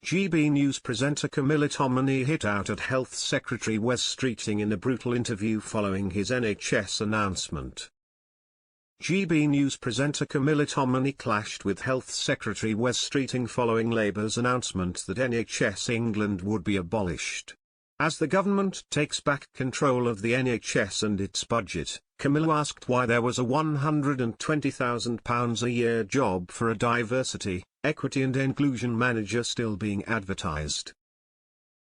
GB News presenter Camilla Tominey hit out at Health Secretary Wes Streeting in a brutal interview following his NHS announcement. GB News presenter Camilla Tominey clashed with Health Secretary Wes Streeting following Labour's announcement that NHS England would be abolished. As the government takes back control of the NHS and its budget, Camilla asked why there was a £120,000 a year job for a diversity, equity and inclusion manager still being advertised.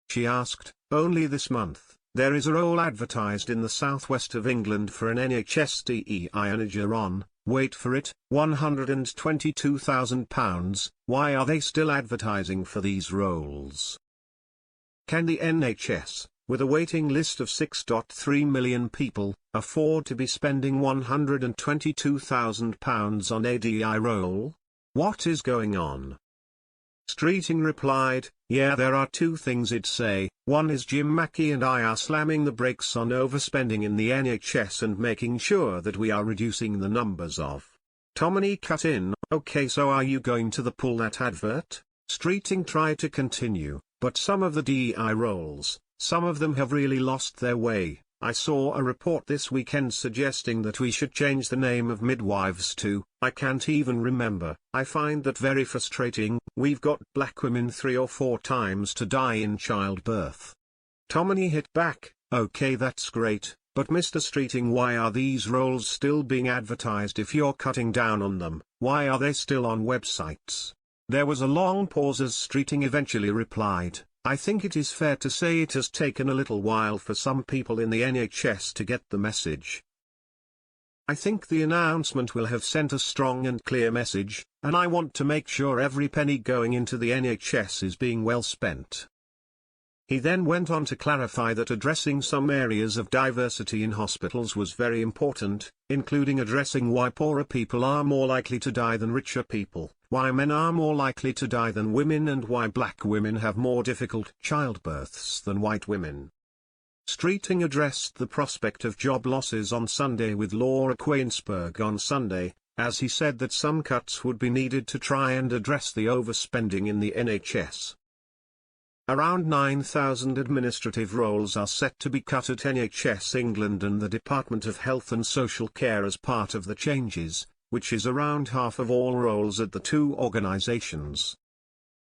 She asked, "Only this month, there is a role advertised in the southwest of England for an NHS DEI manager on, wait for it, £122,000, why are they still advertising for these roles? Can the NHS, with a waiting list of 6.3 million people, afford to be spending £122,000 on a DEI role? What is going on?" Streeting replied, "Yeah, there are two things I'd say. One is Jim Mackey and I are slamming the brakes on overspending in the NHS and making sure that we are reducing the numbers of." Tominey cut in, "Okay, so are you going to pull that advert?" Streeting tried to continue, "But some of the DEI roles, some of them have really lost their way. I saw a report this weekend suggesting that we should change the name of midwives to, I can't even remember. I find that very frustrating. We've got black women 3 or 4 times to die in childbirth." Tominey hit back, "Okay, that's great, but Mr. Streeting, why are these roles still being advertised if you're cutting down on them? Why are they still on websites?" There was a long pause as Streeting eventually replied, "I think it is fair to say it has taken a little while for some people in the NHS to get the message. I think the announcement will have sent a strong and clear message, and I want to make sure every penny going into the NHS is being well spent." He then went on to clarify that addressing some areas of diversity in hospitals was very important, including addressing why poorer people are more likely to die than richer people, why men are more likely to die than women, and why black women have more difficult childbirths than white women. Streeting addressed the prospect of job losses on Sunday with Laura Quainsberg on Sunday, as he said that some cuts would be needed to try and address the overspending in the NHS. Around 9,000 administrative roles are set to be cut at NHS England and the Department of Health and Social Care as part of the changes, which is around half of all roles at the two organisations.